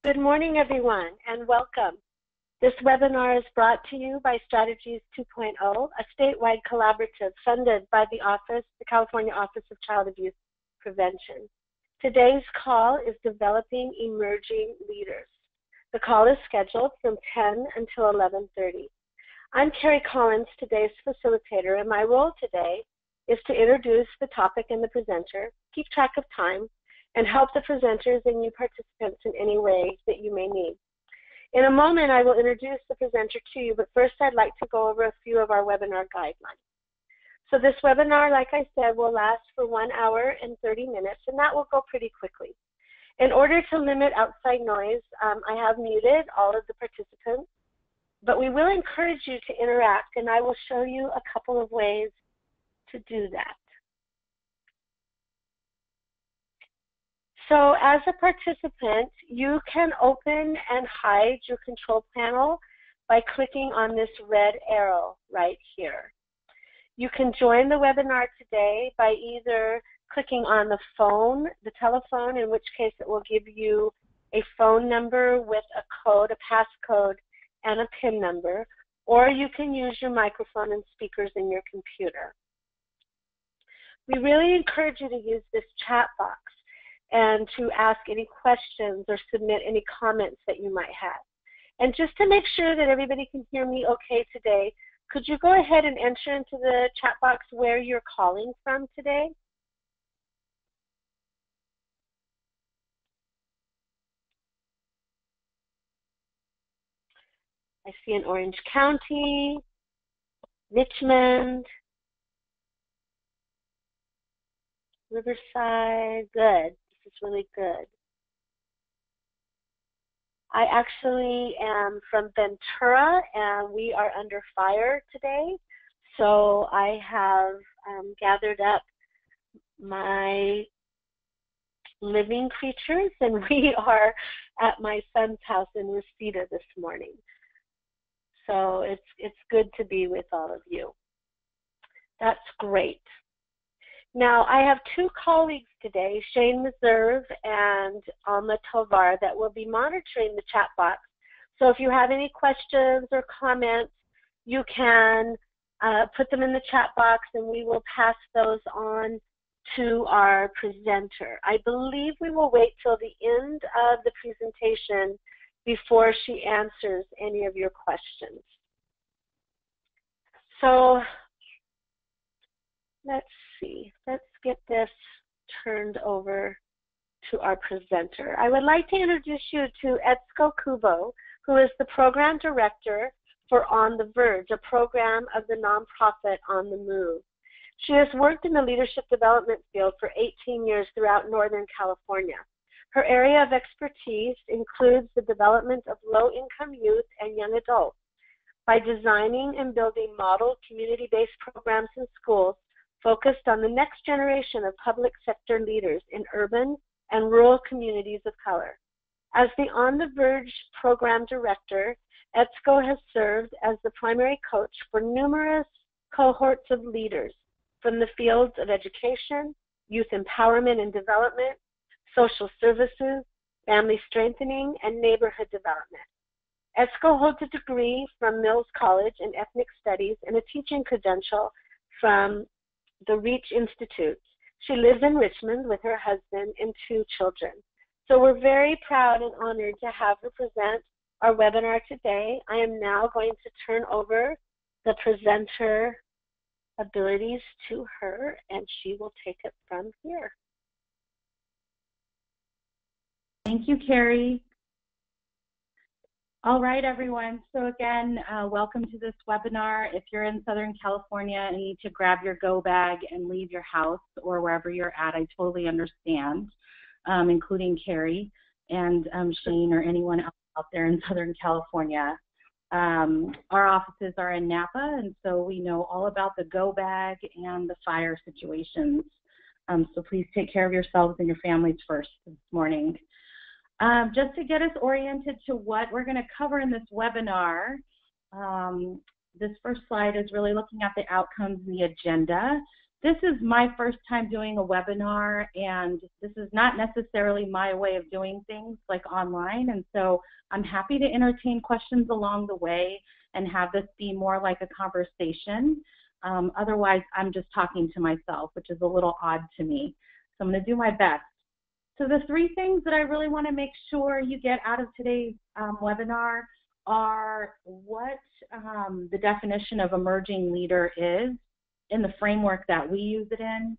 Good morning, everyone, and welcome. This webinar is brought to you by Strategies 2.0, a statewide collaborative funded by the California Office of Child Abuse Prevention. Today's call is Developing Emerging Leaders. The call is scheduled from 10 until 11:30. I'm Carrie Collins, today's facilitator, and my role today is to introduce the topic and the presenter, keep track of time, and help the presenters and you participants in any way that you may need. In a moment, I will introduce the presenter to you, but first I'd like to go over a few of our webinar guidelines. So this webinar, like I said, will last for 1 hour and 30 minutes, and that will go pretty quickly. In order to limit outside noise, I have muted all of the participants, but we will encourage you to interact, and I will show you a couple of ways to do that. So as a participant, you can open and hide your control panel by clicking on this red arrow right here. You can join the webinar today by either clicking on the phone, the telephone, in which case it will give you a phone number with a code, a passcode, and a PIN number, or you can use your microphone and speakers in your computer. We really encourage you to use this chat box and to ask any questions or submit any comments that you might have. And just to make sure that everybody can hear me okay today, could you go ahead and enter into the chat box where you're calling from today? I see in Orange County, Richmond, Riverside. Good. This is really good. I actually am from Ventura, and we are under fire today. So I have gathered up my living creatures, and we are at my son's house in Reseda this morning. So it's good to be with all of you. That's great. Now, I have two colleagues today, Shane Meserve and Alma Tovar, that will be monitoring the chat box. So if you have any questions or comments, you can put them in the chat box, and we will pass those on to our presenter. I believe we will wait till the end of the presentation before she answers any of your questions. So let's see. Let's get this turned over to our presenter. I would like to introduce you to Etsuko Kubo, who is the program director for On the Verge, a program of the nonprofit On the Move. She has worked in the leadership development field for 18 years throughout Northern California. Her area of expertise includes the development of low-income youth and young adults by designing and building model community-based programs in schools focused on the next generation of public sector leaders in urban and rural communities of color. As the On the Verge program director, Etsuko has served as the primary coach for numerous cohorts of leaders from the fields of education, youth empowerment and development, social services, family strengthening, and neighborhood development. Etsuko holds a degree from Mills College in Ethnic Studies and a teaching credential from the Reach Institute. She lives in Richmond with her husband and 2 children. So we're very proud and honored to have her present our webinar today. I am now going to turn over the presenter abilities to her, and she will take it from here. Thank you, Carrie. All right, everyone. So again, welcome to this webinar. If you're in Southern California and need to grab your go bag and leave your house or wherever you're at, I totally understand, including Carrie and Shane or anyone else out there in Southern California. Our offices are in Napa, and so we know all about the go bag and the fire situations. So please take care of yourselves and your families first this morning. Just to get us oriented to what we're going to cover in this webinar, this first slide is really looking at the outcomes and the agenda. This is my first time doing a webinar, and this is not necessarily my way of doing things like online, and so I'm happy to entertain questions along the way and have this be more like a conversation. Otherwise, I'm just talking to myself, which is a little odd to me. So I'm going to do my best. So the three things that I really want to make sure you get out of today's webinar are what the definition of emerging leader is in the framework that we use it in,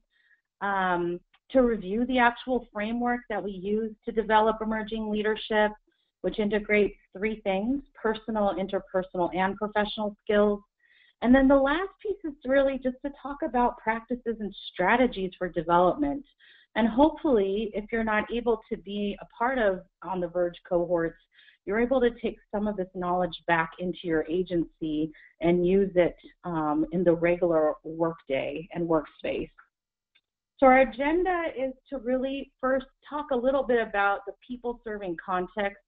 to review the actual framework that we use to develop emerging leadership, which integrates three things: personal, interpersonal, and professional skills. And then the last piece is really just to talk about practices and strategies for development. And hopefully, if you're not able to be a part of On the Verge cohorts, you're able to take some of this knowledge back into your agency and use it in the regular workday and workspace. So our agenda is to really first talk a little bit about the people-serving context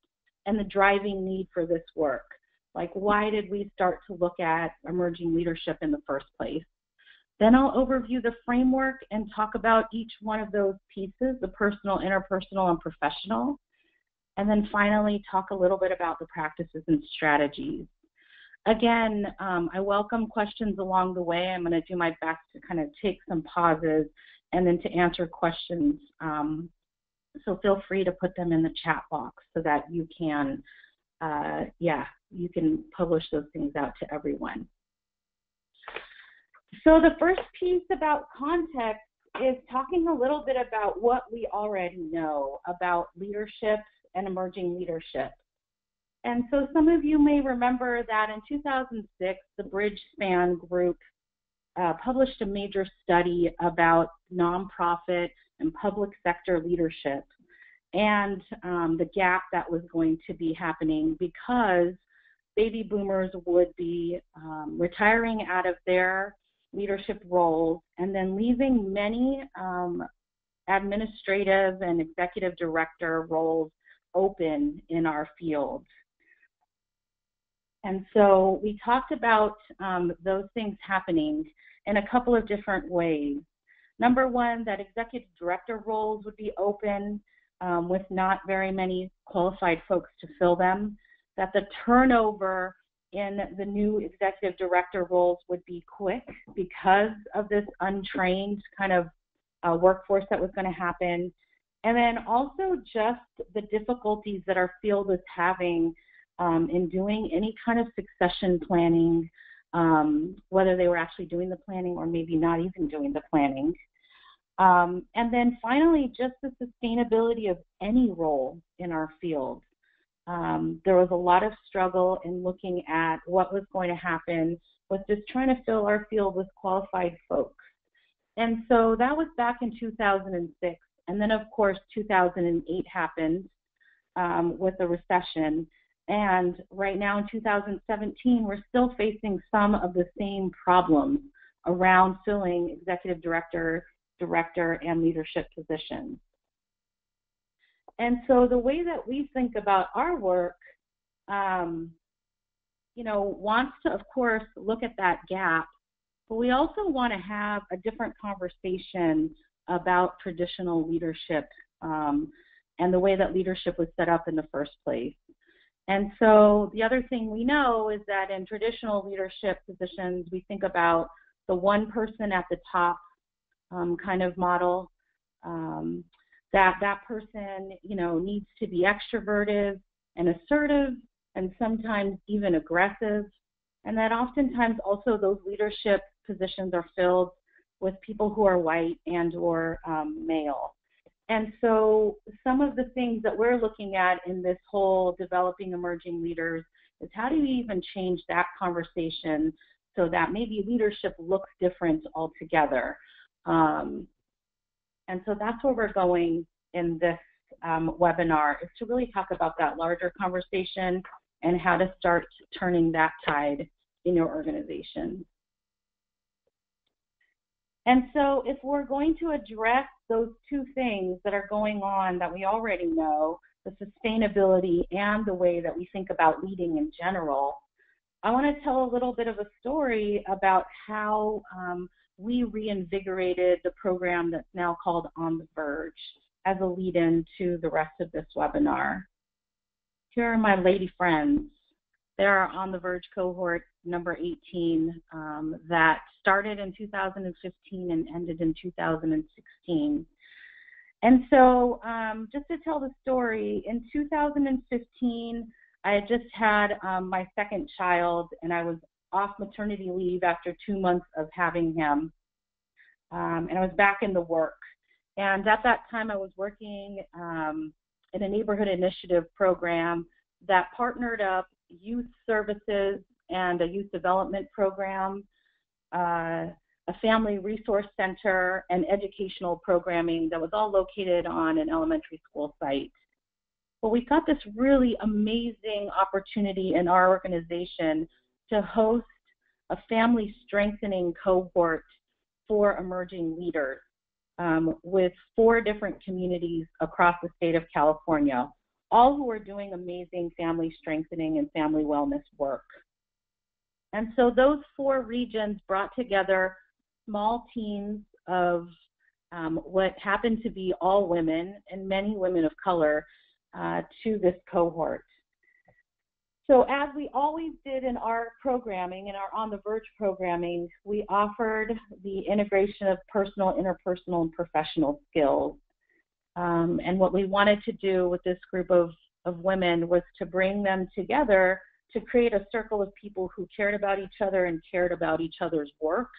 and the driving need for this work. Like, why did we start to look at emerging leadership in the first place? Then I'll overview the framework and talk about each one of those pieces, the personal, interpersonal, and professional. And then finally, talk a little bit about the practices and strategies. Again, I welcome questions along the way. I'm going to do my best to kind of take some pauses and then to answer questions. So feel free to put them in the chat box so that you can, you can publish those things out to everyone. So the first piece about context is talking a little bit about what we already know about leadership and emerging leadership. And so some of you may remember that in 2006, the Bridge Span group published a major study about nonprofit and public sector leadership and the gap that was going to be happening because baby boomers would be retiring out of their leadership roles and then leaving many administrative and executive director roles open in our field. And so we talked about those things happening in a couple of different ways. Number one, that executive director roles would be open with not very many qualified folks to fill them, that the turnover in the new executive director roles would be quick because of this untrained kind of workforce that was going to happen. And then also just the difficulties that our field was having in doing any kind of succession planning, whether they were actually doing the planning or maybe not even doing the planning. And then finally, just the sustainability of any role in our field. There was a lot of struggle in looking at what was going to happen with just trying to fill our field with qualified folks. And so that was back in 2006. And then, of course, 2008 happened with the recession. And right now in 2017, we're still facing some of the same problems around filling executive director, and leadership positions. And so the way that we think about our work, wants to, of course, look at that gap, but we also want to have a different conversation about traditional leadership and the way that leadership was set up in the first place. And so the other thing we know is that in traditional leadership positions, we think about the one person at the top kind of model, that person, needs to be extroverted and assertive and sometimes even aggressive. And that oftentimes also those leadership positions are filled with people who are white and or male. And so some of the things that we're looking at in this whole developing emerging leaders is how do we even change that conversation so that maybe leadership looks different altogether. And so that's where we're going in this webinar, is to really talk about that larger conversation and how to start turning that tide in your organization. And so if we're going to address those two things that are going on that we already know, the sustainability and the way that we think about leading in general, I want to tell a little bit of a story about how we reinvigorated the program that's now called On the Verge as a lead-in to the rest of this webinar. Here are my lady friends. They are On the Verge cohort number 18 that started in 2015 and ended in 2016. And so just to tell the story, in 2015, I had just had my second child, and I was off maternity leave after 2 months of having him, and I was back in the work. And at that time, I was working in a neighborhood initiative program that partnered up youth services and a youth development program, a family resource center, and educational programming that was all located on an elementary school site. Well, we got this really amazing opportunity in our organization to host a family strengthening cohort for emerging leaders with 4 different communities across the state of California, all who are doing amazing family strengthening and family wellness work. And so those 4 regions brought together small teams of what happened to be all women and many women of color to this cohort. So as we always did in our programming, in our On the Verge programming, we offered the integration of personal, interpersonal, and professional skills. And what we wanted to do with this group of women was to bring them together to create a circle of people who cared about each other and cared about each other's work,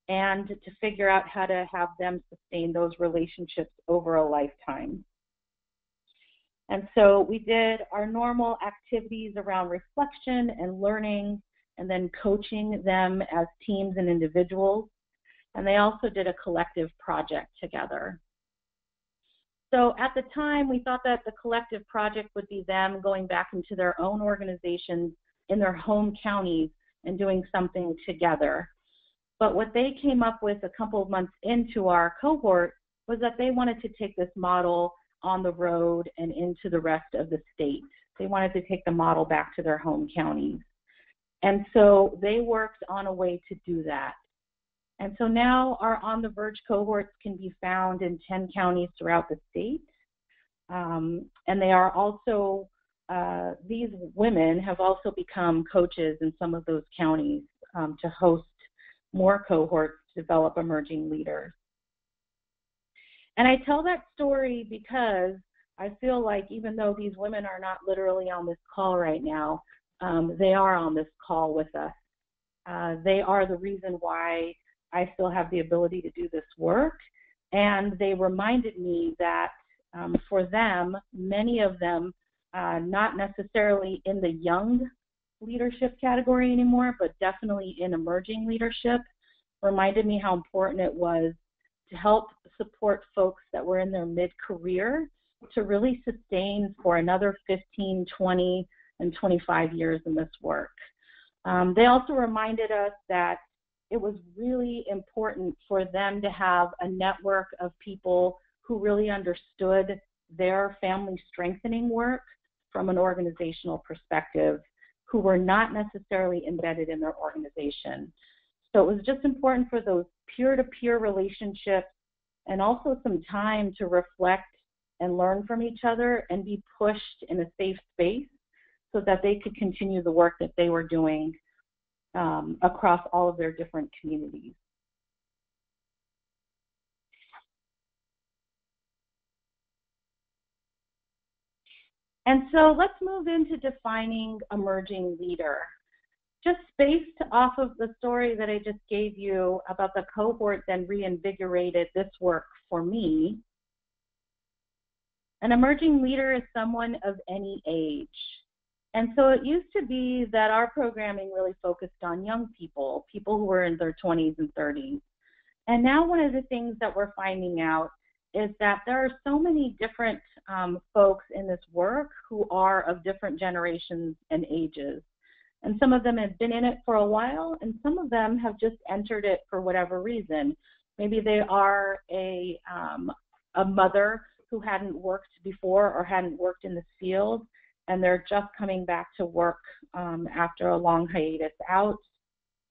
and to figure out how to have them sustain those relationships over a lifetime. And so we did our normal activities around reflection and learning, and then coaching them as teams and individuals. And they also did a collective project together. So at the time, we thought that the collective project would be them going back into their own organizations in their home counties and doing something together. But what they came up with a couple of months into our cohort was that they wanted to take this model on the road and into the rest of the state. They wanted to take the model back to their home counties. And so they worked on a way to do that. And so now our On the Verge cohorts can be found in 10 counties throughout the state. And they are also, these women have also become coaches in some of those counties to host more cohorts to develop emerging leaders. And I tell that story because I feel like even though these women are not literally on this call right now, they are on this call with us. They are the reason why I still have the ability to do this work. And they reminded me that for them, many of them, not necessarily in the young leadership category anymore, but definitely in emerging leadership, reminded me how important it was to help support folks that were in their mid-career to really sustain for another 15, 20, and 25 years in this work. They also reminded us that it was really important for them to have a network of people who really understood their family strengthening work from an organizational perspective, who were not necessarily embedded in their organization. So it was just important for those peer-to-peer relationships and also some time to reflect and learn from each other and be pushed in a safe space so that they could continue the work that they were doing across all of their different communities. And so let's move into defining emerging leader. Just based off of the story that I just gave you about the cohort that reinvigorated this work for me, an emerging leader is someone of any age. And so it used to be that our programming really focused on young people, people who were in their 20s and 30s. And now one of the things that we're finding out is that there are so many different folks in this work who are of different generations and ages. And some of them have been in it for a while, and some of them have just entered it for whatever reason. Maybe they are a mother who hadn't worked before or hadn't worked in this field, and they're just coming back to work after a long hiatus out.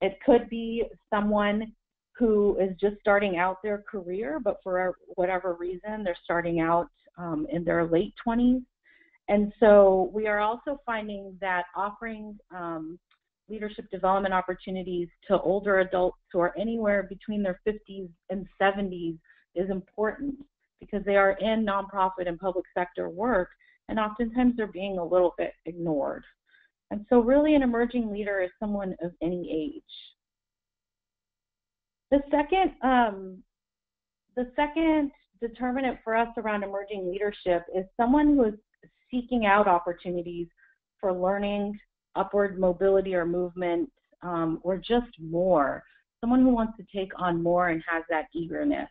It could be someone who is just starting out their career, but for whatever reason, they're starting out in their late 20s. And so we are also finding that offering leadership development opportunities to older adults who are anywhere between their 50s and 70s is important, because they are in nonprofit and public sector work, and oftentimes they're being a little bit ignored. And so really an emerging leader is someone of any age. The second determinant for us around emerging leadership is someone who is seeking out opportunities for learning, upward mobility or movement, or just more. Someone who wants to take on more and has that eagerness.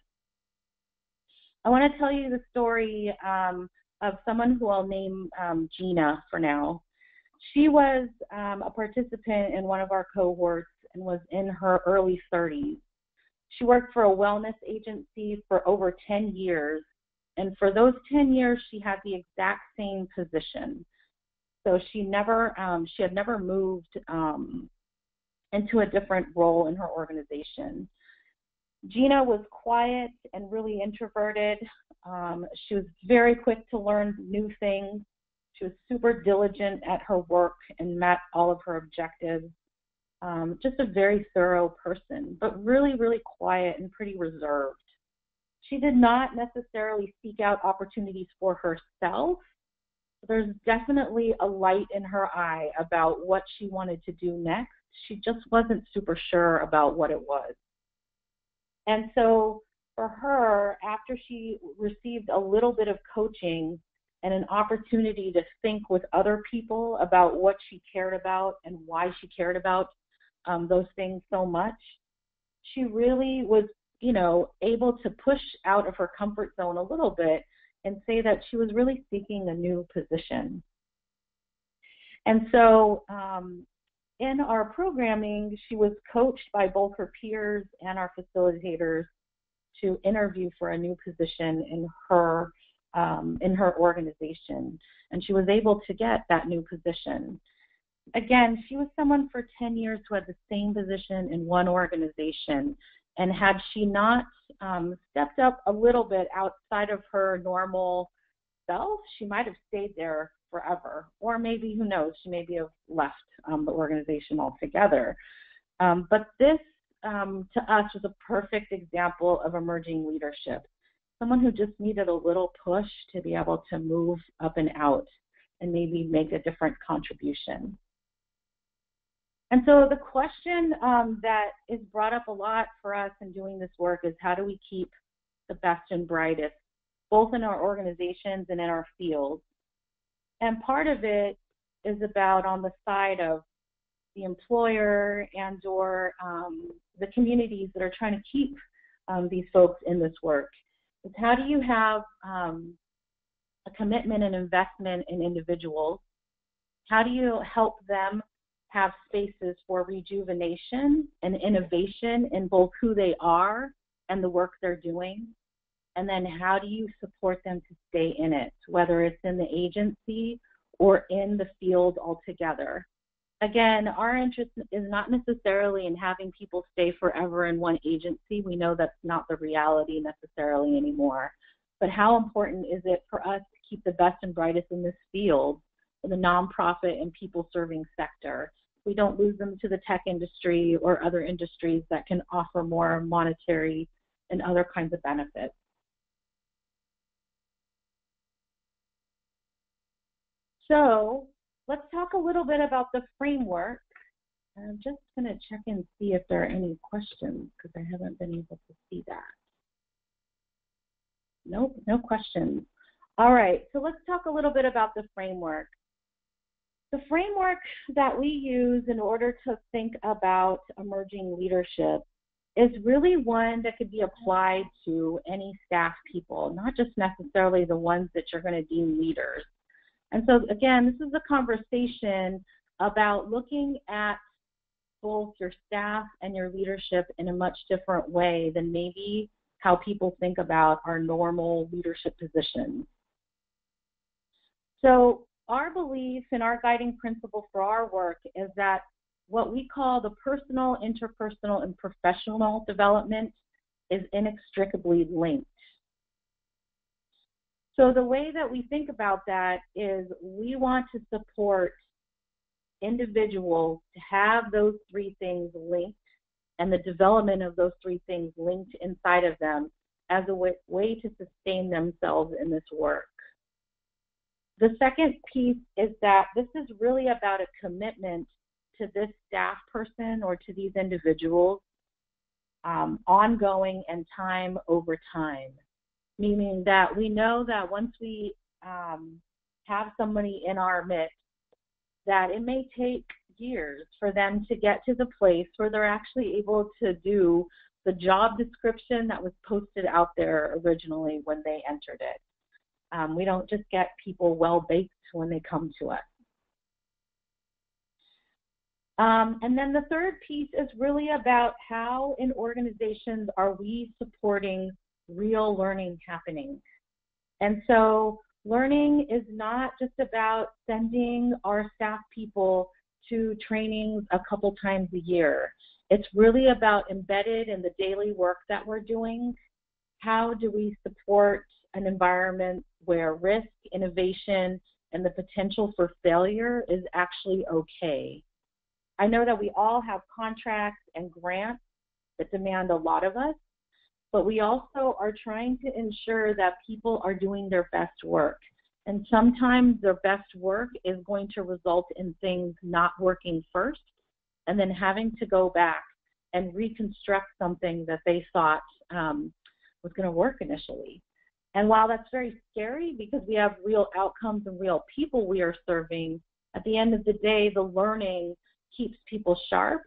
I want to tell you the story of someone who I'll name Gina for now. She was a participant in one of our cohorts and was in her early 30s. She worked for a wellness agency for over 10 years, and for those 10 years, she had the exact same position. So she had never moved into a different role in her organization. Gina was quiet and really introverted. She was very quick to learn new things. She was super diligent at her work and met all of her objectives. Just a very thorough person, but really, really quiet and pretty reserved. She did not necessarily seek out opportunities for herself. There's definitely a light in her eye about what she wanted to do next. She just wasn't super sure about what it was. And so for her, after she received a little bit of coaching and an opportunity to think with other people about what she cared about and why she cared about those things so much, she really was, able to push out of her comfort zone a little bit and say that she was really seeking a new position. And so in our programming, she was coached by both her peers and our facilitators to interview for a new position in her organization. And she was able to get that new position. Again, she was someone for 10 years who had the same position in one organization. And had she not stepped up a little bit outside of her normal self, she might have stayed there forever. Or maybe, who knows, she maybe have left the organization altogether. But this, to us, was a perfect example of emerging leadership. Someone who just needed a little push to be able to move up and out and maybe make a different contribution. And so the question that is brought up a lot for us in doing this work is, how do we keep the best and brightest, both in our organizations and in our fields? And part of it is about on the side of the employer and or the communities that are trying to keep these folks in this work. Is how do you have a commitment and investment in individuals? How do you help them have spaces for rejuvenation and innovation in both who they are and the work they're doing? And then how do you support them to stay in it, whether it's in the agency or in the field altogether? Again, our interest is not necessarily in having people stay forever in one agency. We know that's not the reality necessarily anymore. But how important is it for us to keep the best and brightest in this field, in the nonprofit and people-serving sector? We don't lose them to the tech industry or other industries that can offer more monetary and other kinds of benefits. So let's talk a little bit about the framework. I'm just going to check and see if there are any questions, because I haven't been able to see that. Nope, no questions. All right, so let's talk a little bit about the framework. The framework that we use in order to think about emerging leadership is really one that could be applied to any staff people, not just necessarily the ones that you're going to deem leaders. And so, again, this is a conversation about looking at both your staff and your leadership in a much different way than maybe how people think about our normal leadership positions. So our belief and our guiding principle for our work is that what we call the personal, interpersonal, and professional development is inextricably linked. So the way that we think about that is we want to support individuals to have those three things linked and the development of those three things linked inside of them as a way to sustain themselves in this work. The second piece is that this is really about a commitment to this staff person or to these individuals, ongoing and time over time, meaning that we know that once we have somebody in our midst, that it may take years for them to get to the place where they're actually able to do the job description that was posted out there originally when they entered it. We don't just get people well-baked when they come to us. And then the third piece is really about how in organizations are we supporting real learning happening. And so learning is not just about sending our staff people to trainings a couple times a year. It's really about embedded in the daily work that we're doing. How do we support an environment where risk, innovation, and the potential for failure is actually okay? I know that we all have contracts and grants that demand a lot of us, but we also are trying to ensure that people are doing their best work. And sometimes their best work is going to result in things not working first and then having to go back and reconstruct something that they thought was going to work initially. And while that's very scary because we have real outcomes and real people we are serving, at the end of the day, the learning keeps people sharp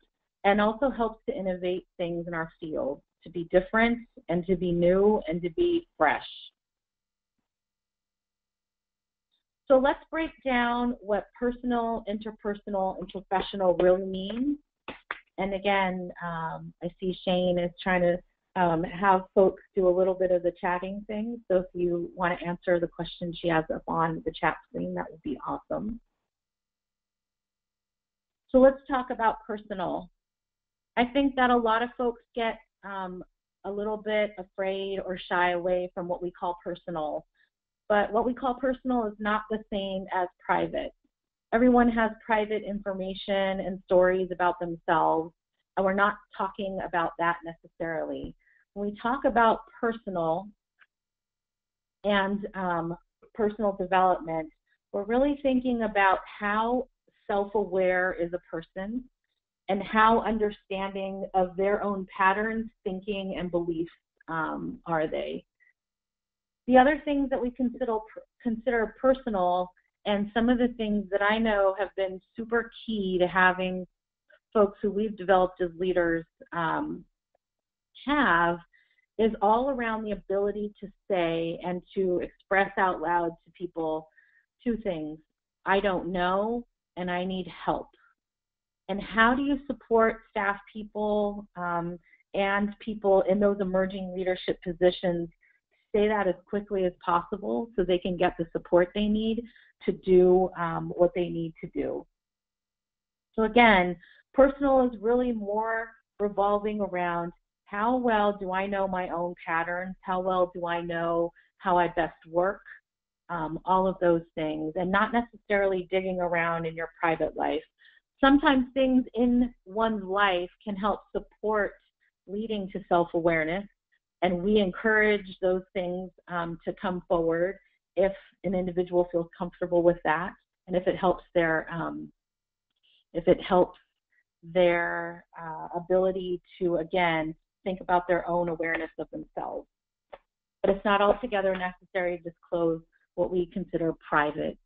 and also helps to innovate things in our field, to be different and to be new and to be fresh. So let's break down what personal, interpersonal, and professional really means. And again, I see Shane is trying to have folks do a little bit of the chatting thing. So if you want to answer the question she has up on the chat screen, that would be awesome. So let's talk about personal. I think that a lot of folks get a little bit afraid or shy away from what we call personal. But what we call personal is not the same as private. Everyone has private information and stories about themselves, and we're not talking about that necessarily. When we talk about personal and personal development, we're really thinking about how self-aware is a person and how understanding of their own patterns, thinking, and beliefs are they. The other things that we consider personal, and some of the things that I know have been super key to having folks who we've developed as leaders have, is all around the ability to say and to express out loud to people two things: I don't know and I need help. And how do you support staff people and people in those emerging leadership positions say that as quickly as possible so they can get the support they need to do what they need to do? So again, personal is really more revolving around how well do I know my own patterns, how well do I know how I best work, all of those things, and not necessarily digging around in your private life. Sometimes things in one's life can help support leading to self-awareness, and we encourage those things to come forward if an individual feels comfortable with that, and if it helps their ability to, again, think about their own awareness of themselves. But it's not altogether necessary to disclose what we consider private.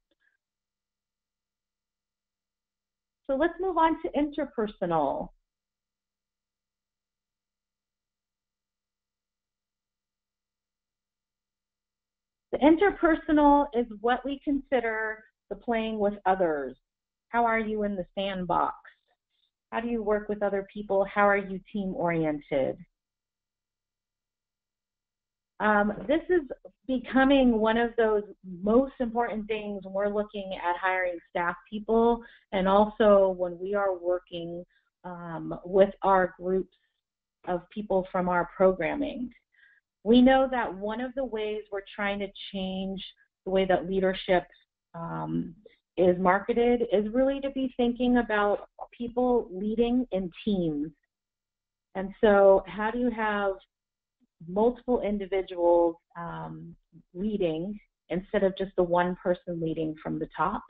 So let's move on to interpersonal. The interpersonal is what we consider the playing with others. How are you in the sandbox? How do you work with other people? How are you team-oriented? This is becoming one of those most important things when we're looking at hiring staff people, and also when we are working with our groups of people from our programming. We know that one of the ways we're trying to change the way that leadership is marketed is really to be thinking about people leading in teams. And so how do you have multiple individuals leading instead of just the one person leading from the top?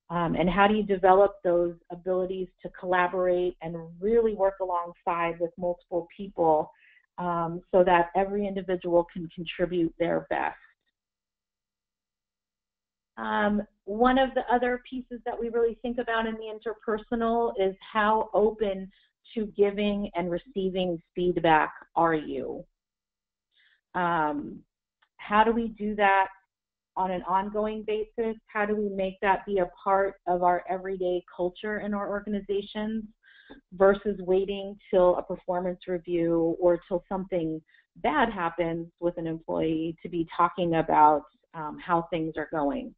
And how do you develop those abilities to collaborate and really work alongside with multiple people so that every individual can contribute their best? One of the other pieces that we really think about in the interpersonal is how open to giving and receiving feedback are you? How do we do that on an ongoing basis? How do we make that be a part of our everyday culture in our organizations versus waiting till a performance review or till something bad happens with an employee to be talking about how things are going?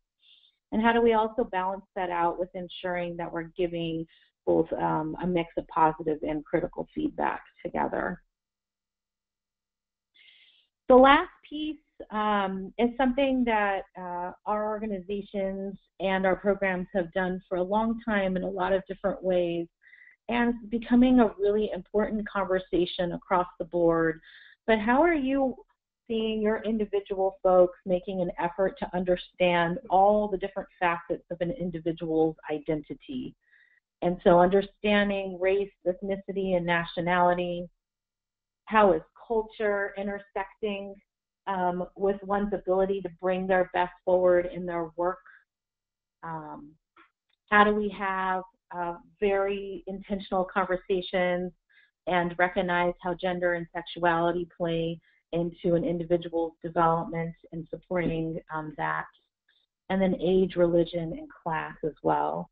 And how do we also balance that out with ensuring that we're giving both a mix of positive and critical feedback together? The last piece is something that our organizations and our programs have done for a long time in a lot of different ways, and it's becoming a really important conversation across the board. But how are you seeing your individual folks making an effort to understand all the different facets of an individual's identity? And so understanding race, ethnicity, and nationality. How is culture intersecting with one's ability to bring their best forward in their work? How do we have very intentional conversations and recognize how gender and sexuality play into an individual's development and supporting that? And then age, religion, and class as well.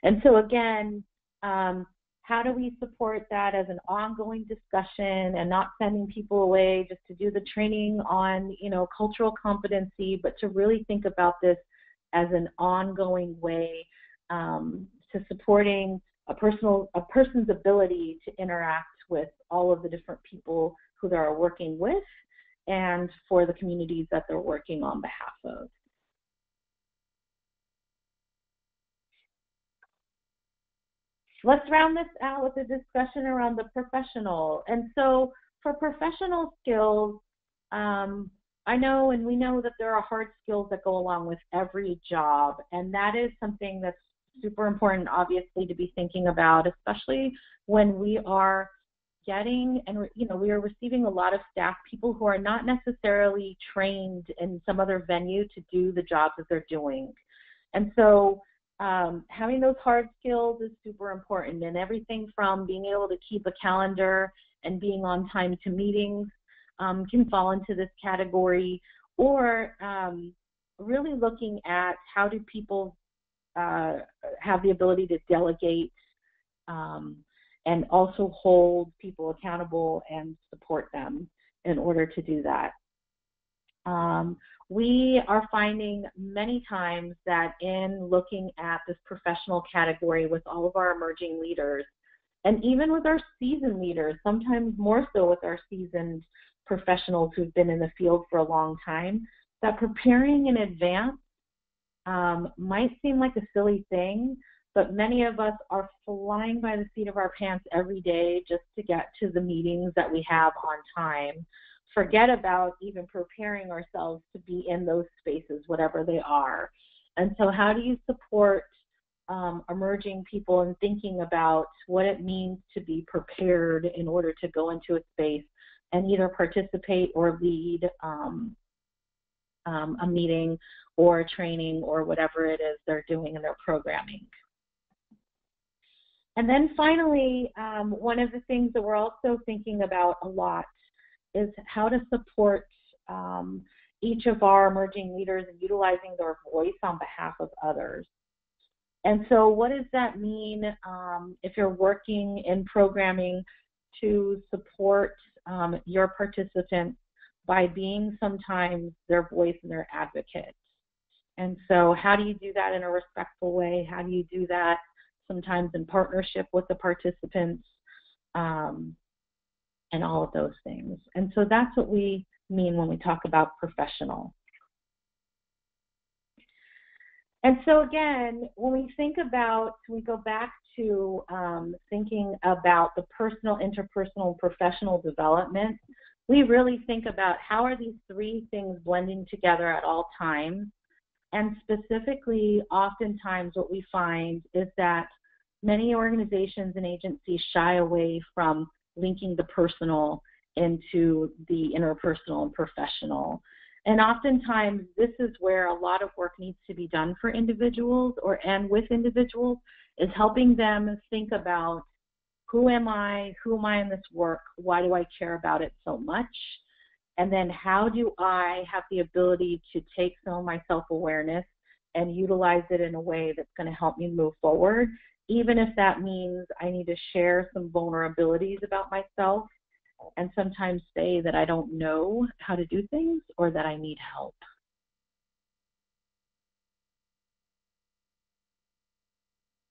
And so again, how do we support that as an ongoing discussion and not sending people away just to do the training on, cultural competency, but to really think about this as an ongoing way to supporting a person's ability to interact with all of the different people who they are working with and for the communities that they're working on behalf of. Let's round this out with a discussion around the professional. And so for professional skills, I know and we know that there are hard skills that go along with every job, and that is something that's super important, obviously, to be thinking about, especially when we are getting and we are receiving a lot of staff people who are not necessarily trained in some other venue to do the jobs that they're doing. And so having those hard skills is super important, and everything from being able to keep a calendar and being on time to meetings can fall into this category, or really looking at how do people have the ability to delegate and also hold people accountable and support them in order to do that. We are finding many times that in looking at this professional category with all of our emerging leaders, and even with our seasoned leaders, sometimes more so with our seasoned professionals who've been in the field for a long time, that preparing in advance might seem like a silly thing, but many of us are flying by the seat of our pants every day just to get to the meetings that we have on time. Forget about even preparing ourselves to be in those spaces, whatever they are. And so how do you support emerging people in thinking about what it means to be prepared in order to go into a space and either participate or lead a meeting or a training or whatever it is they're doing in their programming? And then finally, one of the things that we're also thinking about a lot is how to support each of our emerging leaders in utilizing their voice on behalf of others. And so what does that mean if you're working in programming to support your participants by being sometimes their voice and their advocate. And so how do you do that in a respectful way? How do you do that sometimes in partnership with the participants, and all of those things? And so that's what we mean when we talk about professional. And so again, when we think about, we go back to thinking about the personal, interpersonal, and professional development, we really think about how are these three things blending together at all times. And specifically, oftentimes what we find is that many organizations and agencies shy away from linking the personal into the interpersonal and professional. And oftentimes, this is where a lot of work needs to be done for individuals and with individuals, is helping them think about who am I in this work, why do I care about it so much, and then how do I have the ability to take some of my self-awareness and utilize it in a way that's going to help me move forward, even if that means I need to share some vulnerabilities about myself and sometimes say that I don't know how to do things or that I need help.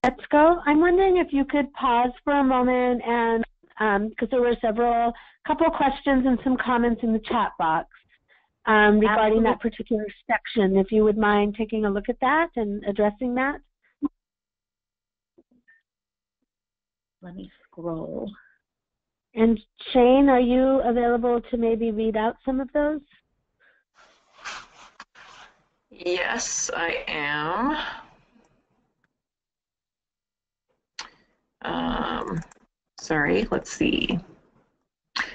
Etsuko, I'm wondering if you could pause for a moment, and because there were couple questions and some comments in the chat box regarding Absolutely. that particular section. If you would mind taking a look at that and addressing that. Let me scroll. And Shane, are you available to maybe read out some of those? Yes, I am. Sorry, let's see.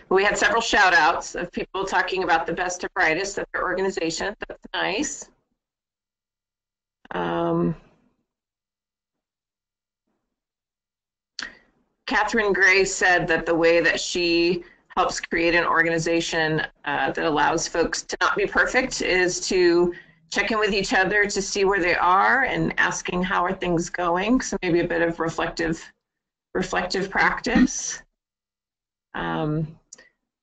We had several shout outs of people talking about the best and brightest of their organization. That's nice. Catherine Gray said that the way that she helps create an organization that allows folks to not be perfect is to check in with each other to see where they are and asking how are things going. So maybe a bit of reflective practice.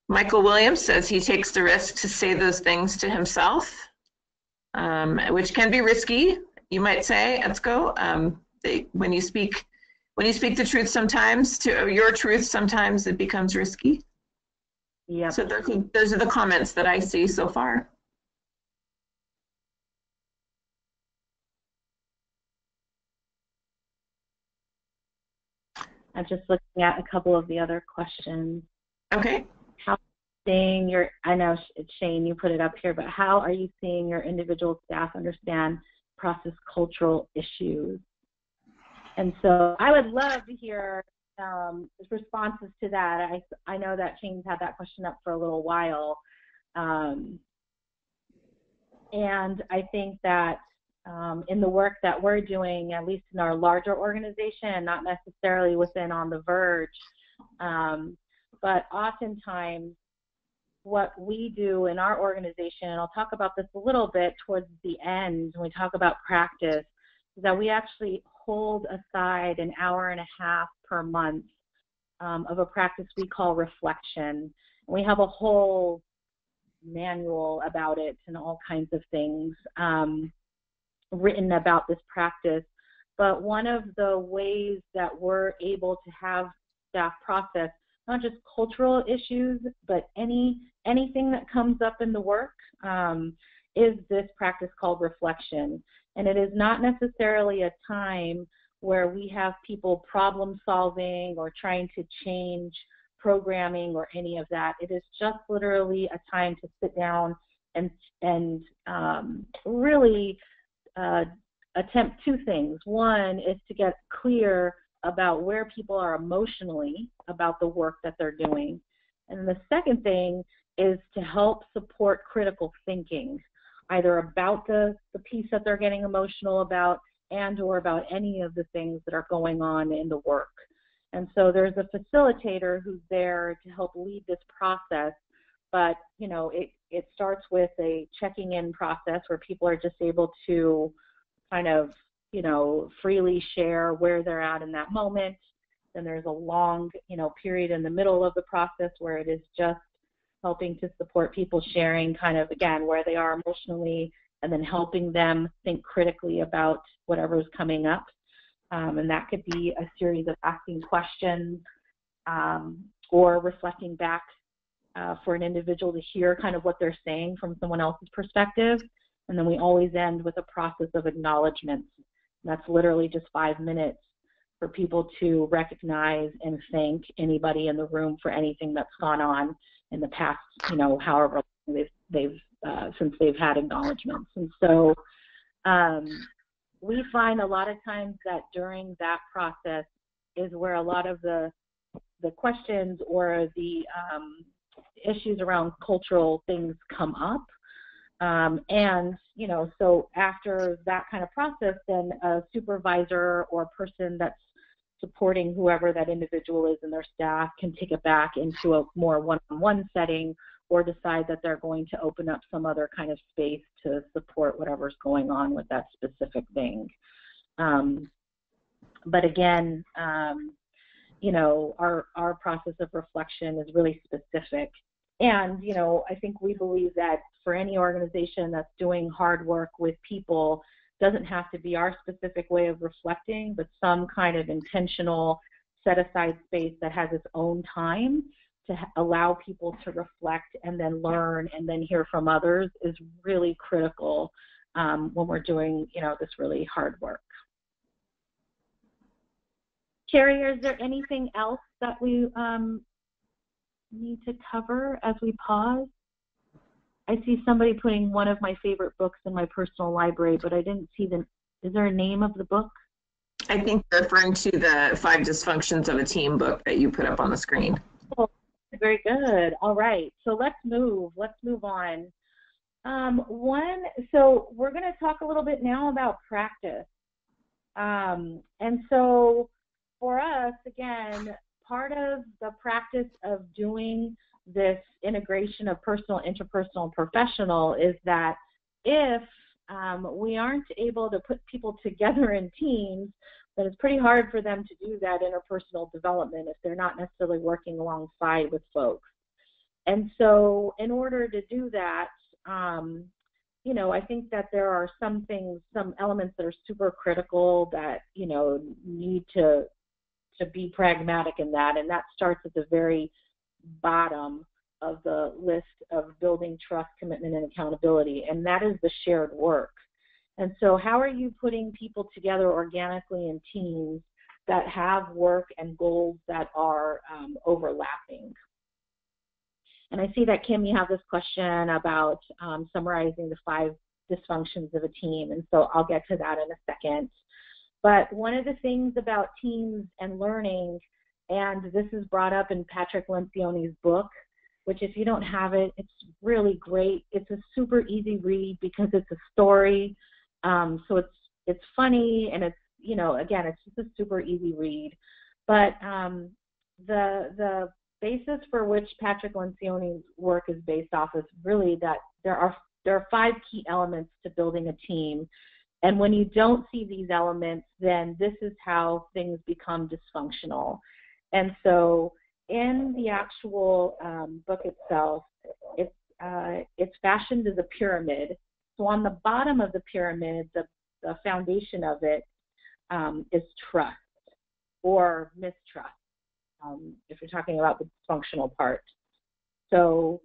Michael Williams says he takes the risk to say those things to himself, which can be risky, you might say, Etsuko. When you speak the truth sometimes, to your truth sometimes, it becomes risky. Yeah. So those are the comments that I see so far. I'm just looking at a couple of the other questions. Okay. How seeing your, I know Shane, you put it up here, but how are you seeing your individual staff understand process cultural issues? And so I would love to hear responses to that. I know that Shane's had that question up for a little while. And I think that in the work that we're doing, at least in our larger organization, and not necessarily within On the Verge, but oftentimes what we do in our organization, and I'll talk about this a little bit towards the end when we talk about practice, is that we actually hold aside an hour and a half per month of a practice we call reflection. We have a whole manual about it and all kinds of things written about this practice. But one of the ways that we're able to have staff process not just cultural issues, but anything that comes up in the work is this practice called reflection. And it is not necessarily a time where we have people problem solving or trying to change programming or any of that. It is just literally a time to sit down and really attempt two things. One is to get clear about where people are emotionally about the work that they're doing. And the second thing is to help support critical thinking, either about the piece that they're getting emotional about and or about any of the things that are going on in the work. And so there's a facilitator who's there to help lead this process, but you know, it starts with a checking in process where people are just able to kind of, you know, freely share where they're at in that moment. Then there's a long, you know, period in the middle of the process where it is just helping to support people sharing kind of, again, where they are emotionally, and then helping them think critically about whatever is coming up. And that could be a series of asking questions or reflecting back for an individual to hear kind of what they're saying from someone else's perspective. And then we always end with a process of acknowledgments. That's literally just 5 minutes for people to recognize and thank anybody in the room for anything that's gone on in the past, however long since they've had acknowledgments. And so we find a lot of times that during that process is where a lot of the questions or the issues around cultural things come up. So after that kind of process, then a supervisor or person that's supporting whoever that individual is and their staff can take it back into a more one-on-one setting, or decide that they're going to open up some other kind of space to support whatever's going on with that specific thing. But again, our process of reflection is really specific. And, I think we believe that for any organization that's doing hard work with people, doesn't have to be our specific way of reflecting, but some kind of intentional set-aside space that has its own time to allow people to reflect and then learn and then hear from others is really critical when we're doing, this really hard work. Carrie, is there anything else that we need to cover as we pause? I see somebody putting one of my favorite books in my personal library, but I didn't see is there a name of the book? I think you're referring to the 5 Dysfunctions of a Team book that you put up on the screen. Oh, very good. All right. So let's move on. So we're going to talk a little bit now about practice. And so for us, again, part of the practice of doing this integration of personal, interpersonal, and professional is that if we aren't able to put people together in teams, then it's pretty hard for them to do that interpersonal development if they're not necessarily working alongside with folks. And so in order to do that, I think that there are some elements that are super critical that, need to be pragmatic in that. And that starts at the very bottom of the list of building trust, commitment, and accountability, and that is the shared work. And so how are you putting people together organically in teams that have work and goals that are overlapping? And I see that, Kim, you have this question about summarizing the 5 dysfunctions of a team, and so I'll get to that in a second. But one of the things about teams and learning, and this is brought up in Patrick Lencioni's book, which if you don't have it, it's really great. It's a super easy read because it's a story. So it's funny, and it's, again, it's just a super easy read. But the basis for which Patrick Lencioni's work is based off is really that there are 5 key elements to building a team. And when you don't see these elements, then this is how things become dysfunctional. And so in the actual book itself, it's fashioned as a pyramid. So on the bottom of the pyramid, the foundation of it is trust or mistrust, if you're talking about the dysfunctional part. So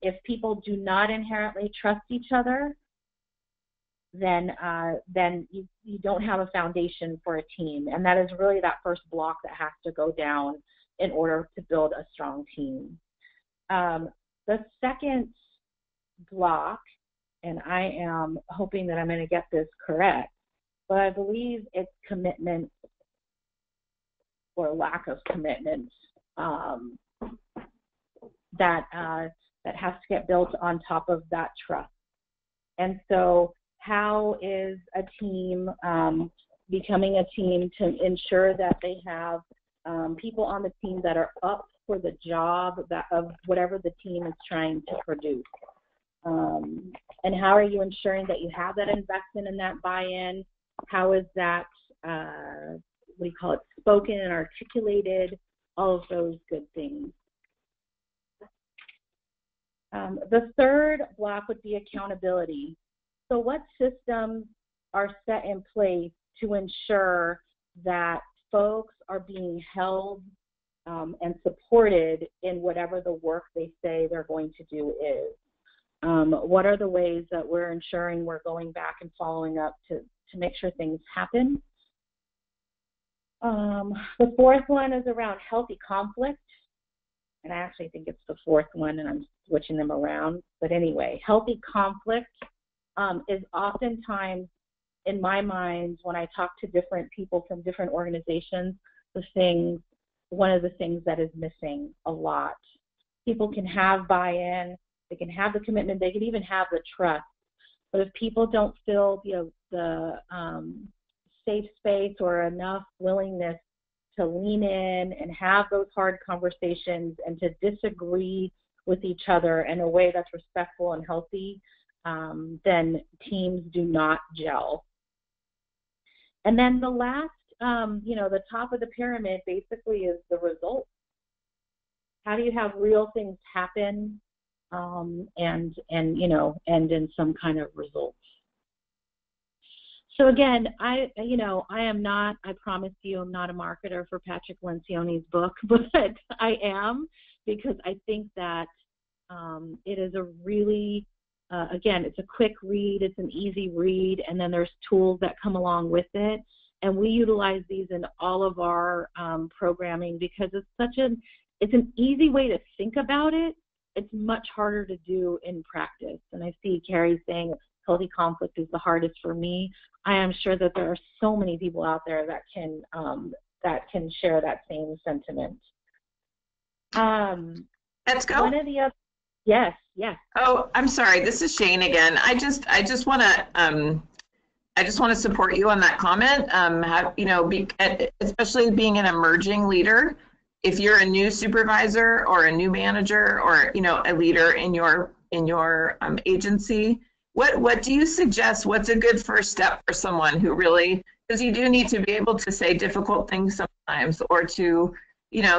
if people do not inherently trust each other, then you don't have a foundation for a team. And that is really that first block that has to go down in order to build a strong team. The second block, and I am hoping that I'm going to get this correct, but I believe it's commitment or lack of commitment that has to get built on top of that trust. And so how is a team becoming a team to ensure that they have people on the team that are up for the job of whatever the team is trying to produce? And how are you ensuring that you have that investment and that buy-in? How is that, spoken and articulated? All of those good things. The third block would be accountability. So what systems are set in place to ensure that folks are being held and supported in whatever the work they say they're going to do is? What are the ways that we're ensuring we're going back and following up to make sure things happen? The fourth one is around healthy conflict. And I actually think it's the fourth one, and I'm switching them around. But anyway, healthy conflict is oftentimes, in my mind, when I talk to different people from different organizations, one of the things that is missing a lot. People can have buy-in, they can have the commitment, they can even have the trust. But if people don't feel the safe space or enough willingness to lean in and have those hard conversations and to disagree with each other in a way that's respectful and healthy, then teams do not gel. And then the last, the top of the pyramid basically is the result. How do you have real things happen and end in some kind of results? So again, I promise you, I'm not a marketer for Patrick Lencioni's book, but I am, because I think that it is a really, again, it's a quick read, it's an easy read, and then there's tools that come along with it. And we utilize these in all of our programming because it's an easy way to think about it. It's much harder to do in practice. And I see Carrie saying healthy conflict is the hardest for me. I am sure that there are so many people out there that can share that same sentiment. Let's go. One of the other, yes. Oh, I'm sorry. This is Shane again. I just want to support you on that comment. Especially being an emerging leader. If you're a new supervisor or a new manager or a leader in your agency, what do you suggest? What's a good first step for someone who really, because you do need to be able to say difficult things sometimes, or to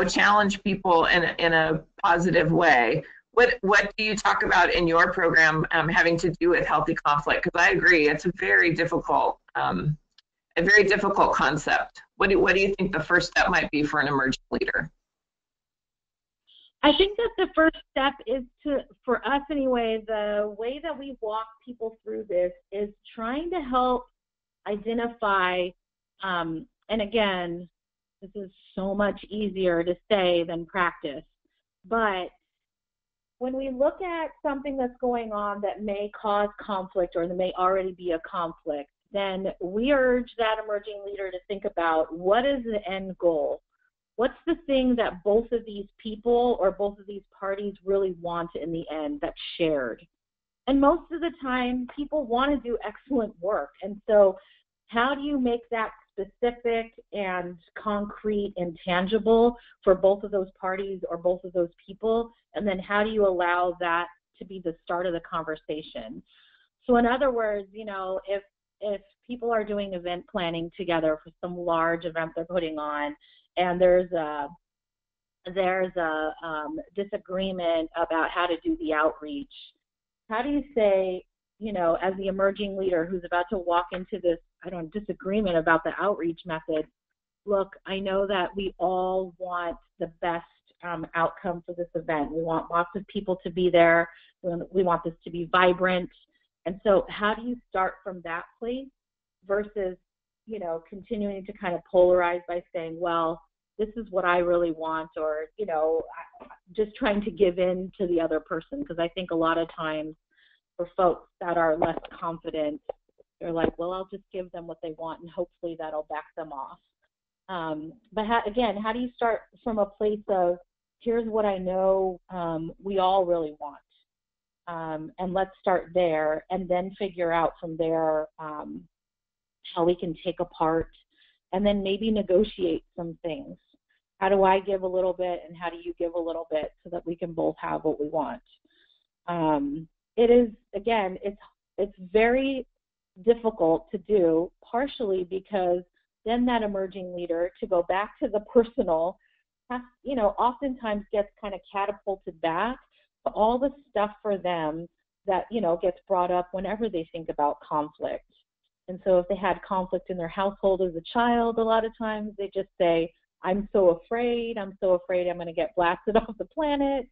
challenge people in a positive way. What do you talk about in your program having to do with healthy conflict? Because I agree, it's a very difficult concept. What do you think the first step might be for an emerging leader? I think that the first step is for us anyway, the way that we walk people through this is trying to help identify, and again, this is so much easier to say than practice, but when we look at something that's going on that may cause conflict or that may already be a conflict, then we urge that emerging leader to think about what is the end goal? What's the thing that both of these people or both of these parties really want in the end that's shared? And most of the time, people want to do excellent work. And so how do you make that specific and concrete and tangible for both of those parties or both of those people? And then how do you allow that to be the start of the conversation? So in other words, if people are doing event planning together for some large event they're putting on, and there's a disagreement about how to do the outreach, how do you say, as the emerging leader who's about to walk into this, disagreement about the outreach method, look, I know that we all want the best outcome for this event. We want lots of people to be there. We want this to be vibrant. And so how do you start from that place versus, continuing to kind of polarize by saying, well, this is what I really want, or, just trying to give in to the other person. Because I think a lot of times for folks that are less confident, they're like, well, I'll just give them what they want and hopefully that'll back them off. But how do you start from a place of, here's what I know we all really want, and let's start there and then figure out from there how we can take apart and then maybe negotiate some things. How do I give a little bit and how do you give a little bit so that we can both have what we want? It is, again, it's very difficult to do, partially because then that emerging leader, to go back to the personal, oftentimes gets kind of catapulted back all the stuff for them that, you know, gets brought up whenever they think about conflict. And so if they had conflict in their household as a child, a lot of times they just say, I'm so afraid I'm going to get blasted off the planet.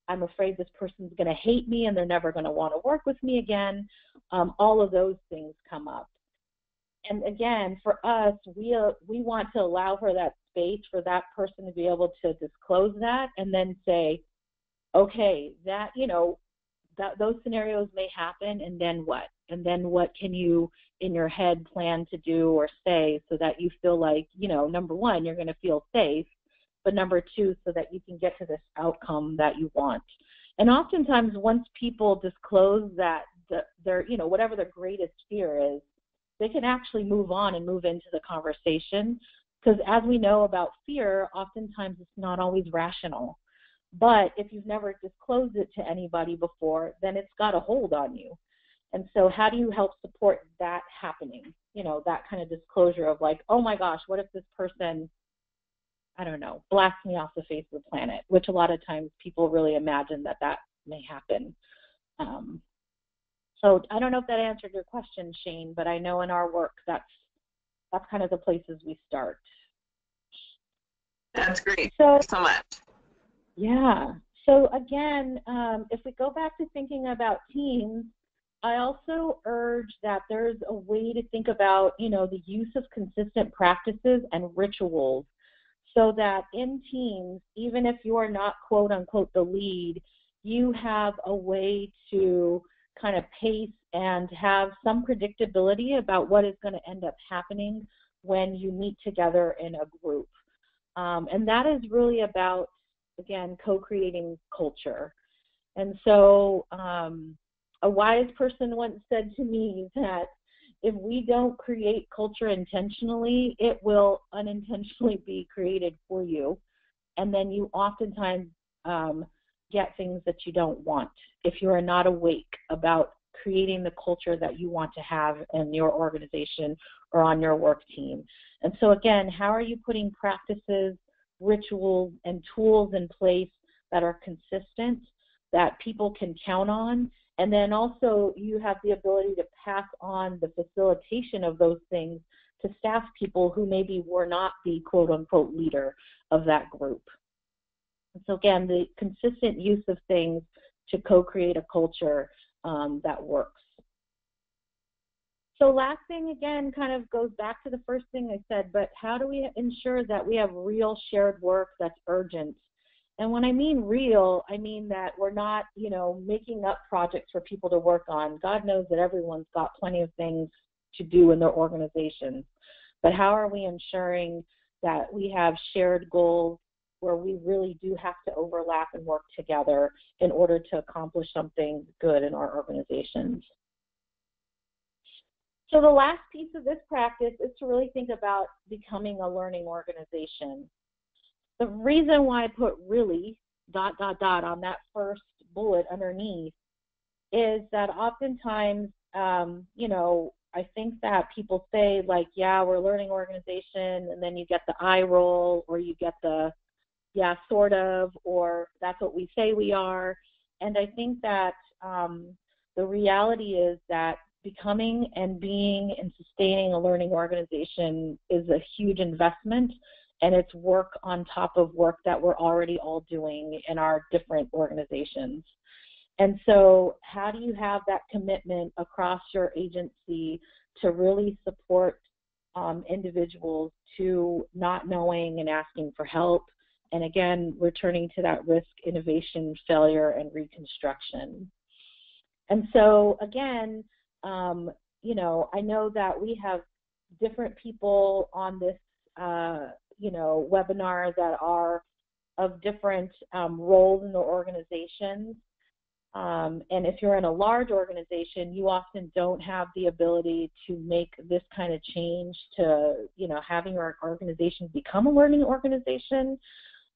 I'm afraid this person's going to hate me and they're never going to want to work with me again. All of those things come up. And again, for us, we want to allow for that space for that person to be able to disclose that and then say, okay, that, you know, that those scenarios may happen, and then what? And then what can you in your head plan to do or say so that you feel like, you know, number one, you're going to feel safe, but number two, so that you can get to this outcome that you want. And oftentimes once people disclose that their, you know, whatever their greatest fear is, they can actually move on and move into the conversation, because as we know about fear, oftentimes it's not always rational. But if you've never disclosed it to anybody before, then it's got a hold on you. And so how do you help support that happening? You know, that kind of disclosure of like, oh my gosh, what if this person, I don't know, blasts me off the face of the planet, which a lot of times people really imagine that that may happen. So I don't know if that answered your question, Shane, but I know in our work that's kind of the places we start. That's great. So, Thanks so much. Yeah. So again, if we go back to thinking about teams, I also urge that there's a way to think about, you know, the use of consistent practices and rituals, so that in teams, even if you are not quote unquote the lead, you have a way to kind of pace and have some predictability about what is going to end up happening when you meet together in a group. And that is really about, again, co-creating culture. And so a wise person once said to me that if we don't create culture intentionally, it will unintentionally be created for you. And then you oftentimes get things that you don't want if you are not awake about creating the culture that you want to have in your organization or on your work team. And so again, how are you putting practices, rituals, and tools in place that are consistent, that people can count on, and then also you have the ability to pass on the facilitation of those things to staff people who maybe were not the quote-unquote leader of that group. And so again, the consistent use of things to co-create a culture that works. So last thing, again, kind of goes back to the first thing I said, but how do we ensure that we have real shared work that's urgent? And when I mean real, I mean that we're not, you know, making up projects for people to work on. God knows that everyone's got plenty of things to do in their organizations. But how are we ensuring that we have shared goals where we really do have to overlap and work together in order to accomplish something good in our organizations? So the last piece of this practice is to really think about becoming a learning organization. The reason why I put really ... on that first bullet underneath is that oftentimes, you know, I think that people say like, yeah, we're a learning organization, and then you get the eye roll, or you get the, yeah, sort of, or that's what we say we are. And I think that the reality is that becoming and being and sustaining a learning organization is a huge investment, and it's work on top of work that we're already all doing in our different organizations. And so how do you have that commitment across your agency to really support individuals to not knowing and asking for help? And again, returning to that risk, innovation, failure, and reconstruction. And so again, you know, I know that we have different people on this, you know, webinar that are of different roles in the organizations. And if you're in a large organization, you often don't have the ability to make this kind of change to, you know, having your organization become a learning organization.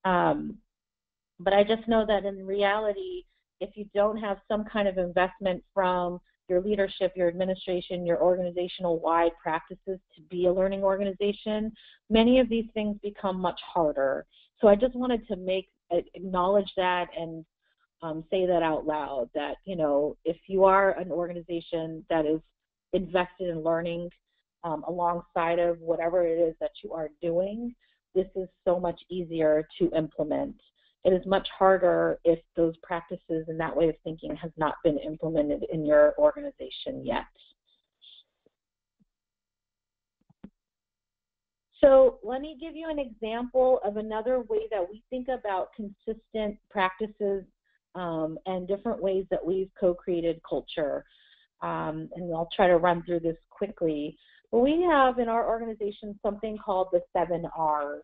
But I just know that in reality, if you don't have some kind of investment from your leadership, your administration, your organizational-wide practices to be a learning organization, many of these things become much harder. So I just wanted to acknowledge that and say that out loud, that, you know, if you are an organization that is invested in learning alongside of whatever it is that you are doing, this is so much easier to implement. It is much harder if those practices and that way of thinking has not been implemented in your organization yet. So let me give you an example of another way that we think about consistent practices and different ways that we've co-created culture. And I'll try to run through this quickly. But we have in our organization something called the 7 R's.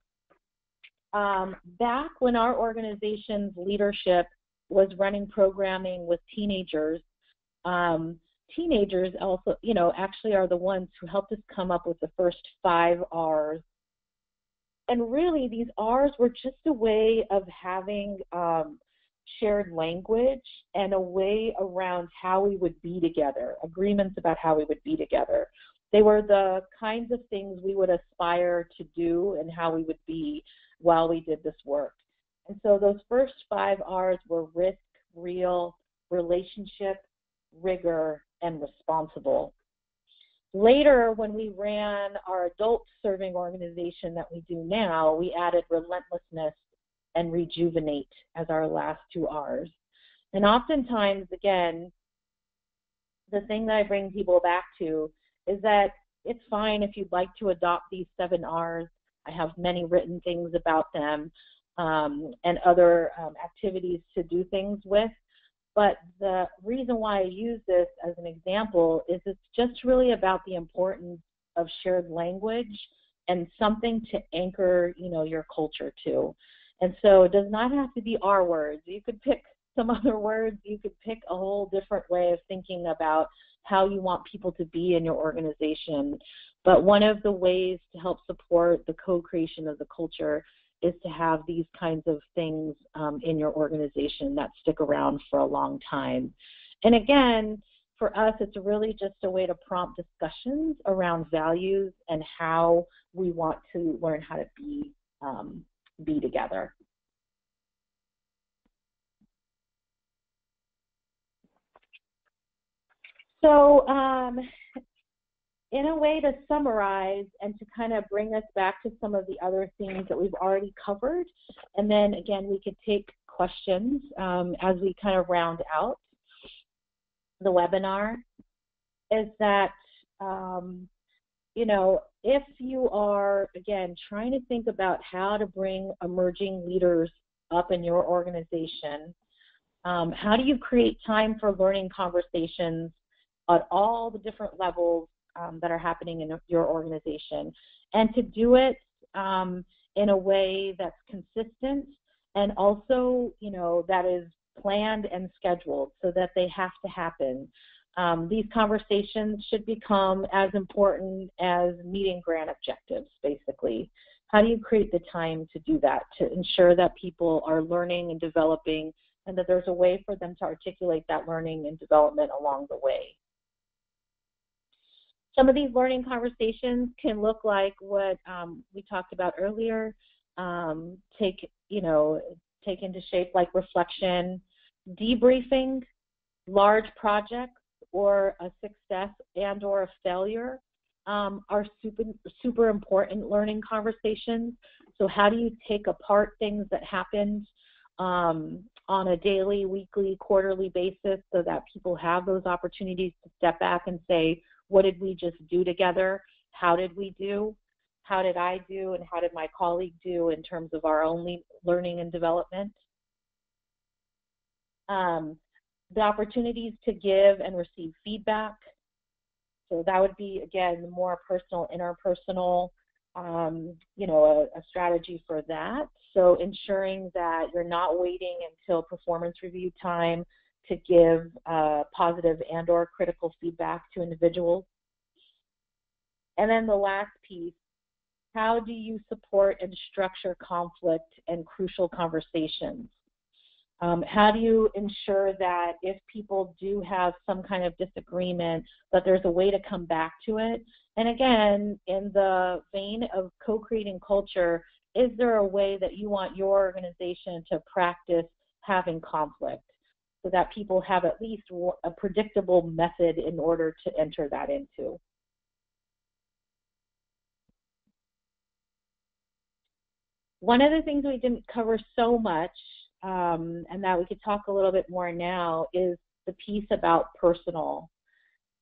Back when our organization's leadership was running programming with teenagers, teenagers also, you know, actually are the ones who helped us come up with the first 5 R's. And really, these R's were just a way of having shared language and a way around how we would be together, agreements about how we would be together. They were the kinds of things we would aspire to do and how we would be while we did this work. And so those first 5 R's were risk, real, relationship, rigor, and responsible. Later, when we ran our adult serving organization that we do now, we added relentlessness and rejuvenate as our last 2 R's. And oftentimes, again, the thing that I bring people back to is that it's fine if you'd like to adopt these 7 R's. I have many written things about them and other activities to do things with. But the reason why I use this as an example is it's just really about the importance of shared language and something to anchor, you know, your culture to. And so it does not have to be R words. You could pick some other words. You could pick a whole different way of thinking about how you want people to be in your organization. But one of the ways to help support the co-creation of the culture is to have these kinds of things in your organization that stick around for a long time. And again, for us, it's really just a way to prompt discussions around values and how we want to learn how to be together. So in a way to summarize and to kind of bring us back to some of the other things that we've already covered, and then again we could take questions as we kind of round out the webinar, is that you know, if you are, again, trying to think about how to bring emerging leaders up in your organization, how do you create time for learning conversations at all the different levels that are happening in your organization, and to do it in a way that's consistent and also, you know, that is planned and scheduled so that they have to happen. These conversations should become as important as meeting grant objectives, basically. How do you create the time to do that, to ensure that people are learning and developing and that there's a way for them to articulate that learning and development along the way? Some of these learning conversations can look like what we talked about earlier, take into shape like reflection, debriefing, large projects, or a success and or a failure are super important learning conversations. So how do you take apart things that happened on a daily, weekly, quarterly basis so that people have those opportunities to step back and say, what did we just do together? How did we do? How did I do? And how did my colleague do in terms of our own learning and development? The opportunities to give and receive feedback. So that would be, again, more personal, interpersonal, you know, a strategy for that. So ensuring that you're not waiting until performance review time to give positive and or critical feedback to individuals. And then the last piece, how do you support and structure conflict and crucial conversations? How do you ensure that if people do have some kind of disagreement, that there's a way to come back to it? And again, in the vein of co-creating culture, is there a way that you want your organization to practice having conflict? so that people have at least a predictable method in order to enter that into. One of the things we didn't cover so much, and that we could talk a little bit more now, is the piece about personal.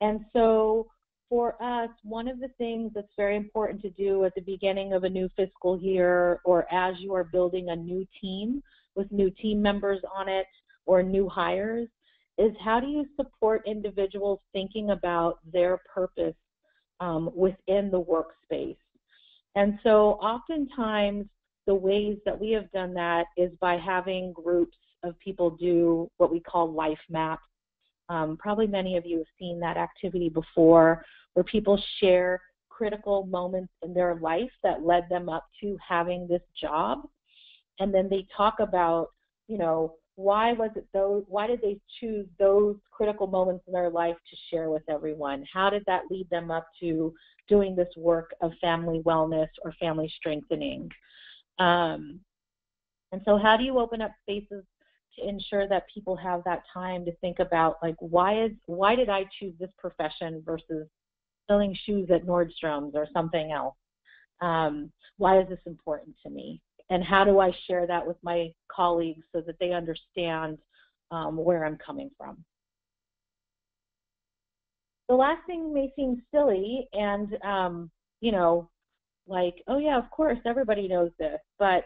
And so for us, one of the things that's very important to do at the beginning of a new fiscal year, or as you are building a new team with new team members on it or new hires, is how do you support individuals thinking about their purpose within the workspace. And so oftentimes the ways that we have done that is by having groups of people do what we call life maps. Probably many of you have seen that activity before, where people share critical moments in their life that led them up to having this job. And then they talk about, you know, why did they choose those critical moments in their life to share with everyone? How did that lead them up to doing this work of family wellness or family strengthening? And so how do you open up spaces to ensure that people have that time to think about, like, why did I choose this profession versus selling shoes at Nordstrom's or something else? Why is this important to me? And how do I share that with my colleagues so that they understand where I'm coming from? The last thing may seem silly and, you know, like, oh yeah, of course, everybody knows this, but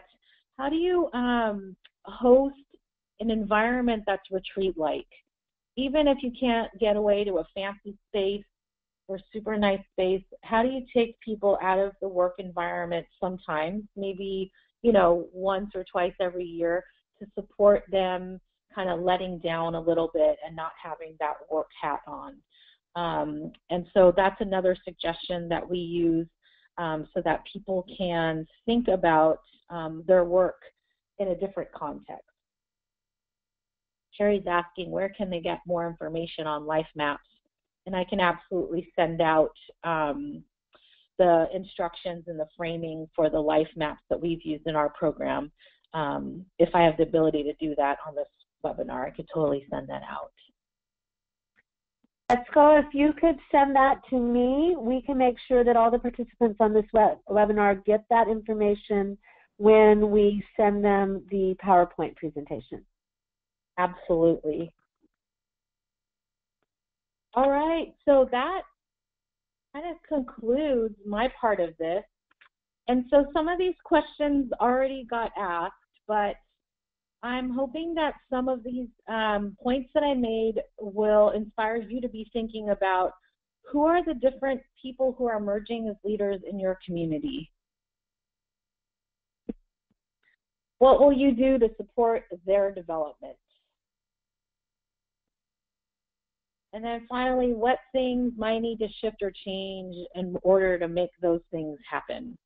how do you host an environment that's retreat-like? Even if you can't get away to a fancy space or super nice space, how do you take people out of the work environment sometimes, maybe, you know, once or twice every year, to support them kind of letting down a little bit and not having that work hat on? And so that's another suggestion that we use so that people can think about their work in a different context. Carrie's asking, where can they get more information on life maps? And I can absolutely send out the instructions and the framing for the life maps that we've used in our program. If I have the ability to do that on this webinar, I could totally send that out. Etsuko, if you could send that to me, we can make sure that all the participants on this webinar get that information when we send them the PowerPoint presentation. Absolutely. All right, so that kind of concludes my part of this. And so some of these questions already got asked, but I'm hoping that some of these points that I made will inspire you to be thinking about who are the different people who are emerging as leaders in your community. What will you do to support their development? And then finally, what things might need to shift or change in order to make those things happen?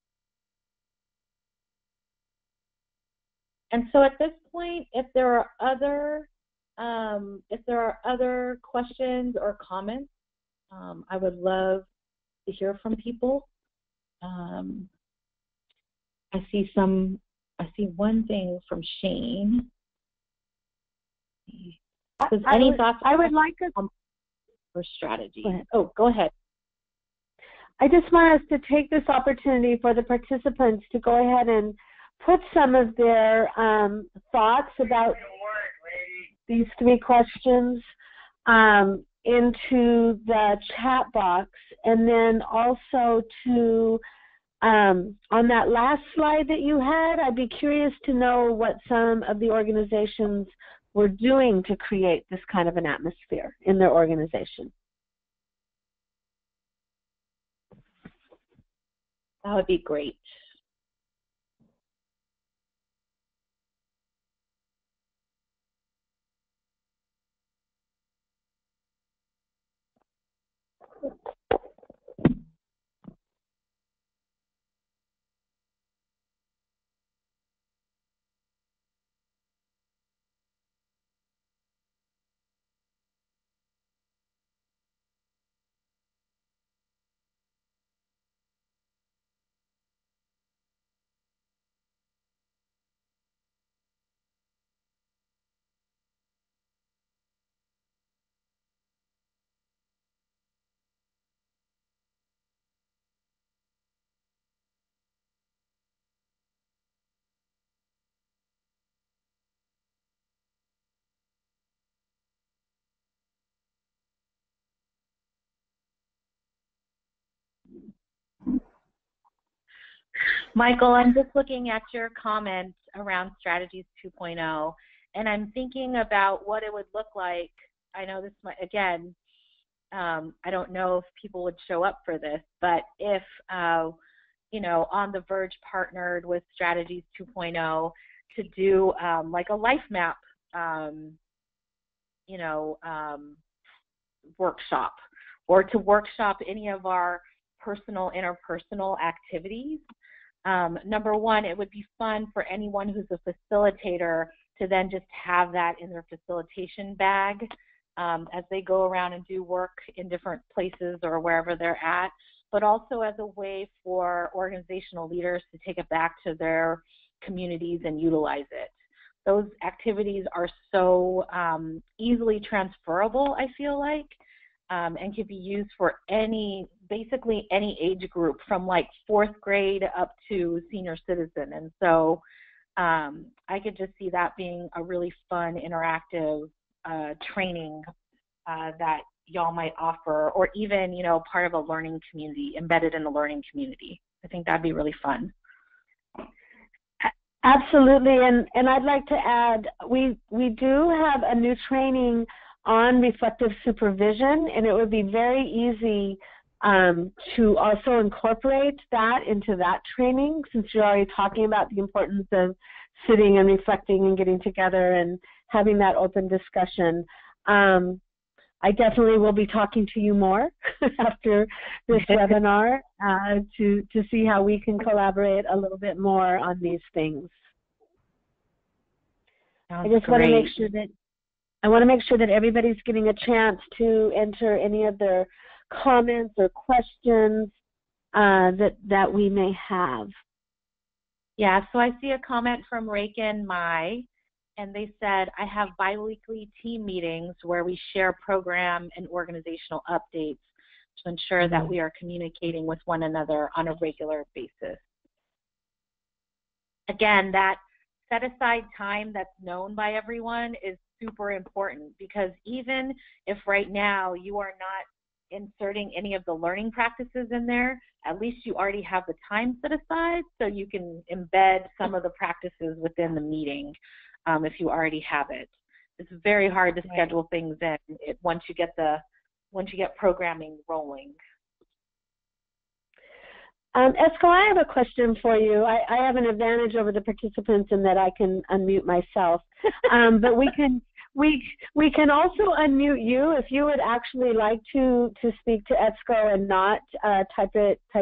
And so at this point, if there are other questions or comments, I would love to hear from people. I see one thing from Shane. Any thoughts? I would like us for strategy. Go ahead. Oh, go ahead. I just want us to take this opportunity for the participants to go ahead and put some of their thoughts about these three questions into the chat box, and then also to on that last slide that you had, I'd be curious to know what some of the organizations were doing to create this kind of an atmosphere in their organization. That would be great. Michael, I'm just looking at your comments around Strategies 2.0, and I'm thinking about what it would look like. I know this might, again, I don't know if people would show up for this, but if, On the Verge partnered with Strategies 2.0 to do like a life map, workshop, or to workshop any of our interpersonal activities. Number one, it would be fun for anyone who's a facilitator to then just have that in their facilitation bag as they go around and do work in different places or wherever they're at, but also as a way for organizational leaders to take it back to their communities and utilize it. Those activities are so easily transferable, I feel like, and can be used for basically any age group from like 4th grade up to senior citizen. And so I could just see that being a really fun, interactive training that y'all might offer, or even, part of a learning community, embedded in the learning community. I think that'd be really fun. Absolutely, and I'd like to add, we do have a new training on reflective supervision, and it would be very easy to also incorporate that into that training, since you're already talking about the importance of sitting and reflecting and getting together and having that open discussion. I definitely will be talking to you more after this webinar to see how we can collaborate a little bit more on these things. Sounds I just great. want to make sure that everybody's getting a chance to enter any of their comments or questions that we may have. Yeah, so I see a comment from Reiken Mai, and they said, I have biweekly team meetings where we share program and organizational updates to ensure that we are communicating with one another on a regular basis. Again, that set aside time that's known by everyone is super important, because even if right now you are not inserting any of the learning practices in there, at least you already have the time set aside so you can embed some of the practices within the meeting if you already have it. It's very hard to schedule things in once you get programming rolling. Esco, I have a question for you. I have an advantage over the participants in that I can unmute myself, but we can also unmute you if you would actually like to speak to ETSCO and not type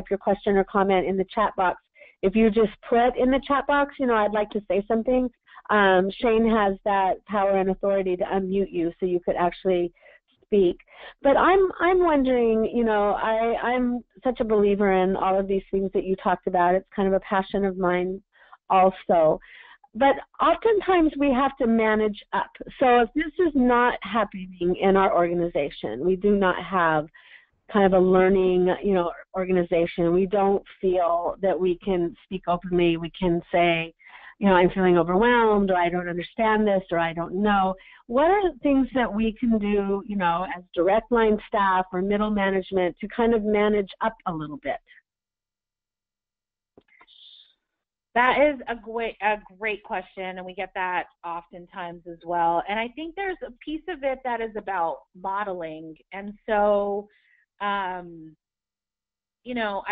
your question or comment in the chat box. If you just put in the chat box, I'd like to say something. Shane has that power and authority to unmute you, so you could actually speak. But I'm wondering, I'm such a believer in all of these things that you talked about. It's kind of a passion of mine also. But oftentimes we have to manage up. So if this is not happening in our organization, we do not have kind of a learning, organization, we don't feel that we can speak openly, we can say, I'm feeling overwhelmed, or I don't understand this, or I don't know. What are things that we can do, as direct line staff or middle management to kind of manage up a little bit? That is a great question, and we get that oftentimes as well. And I think there's a piece of it that is about modeling. And so, I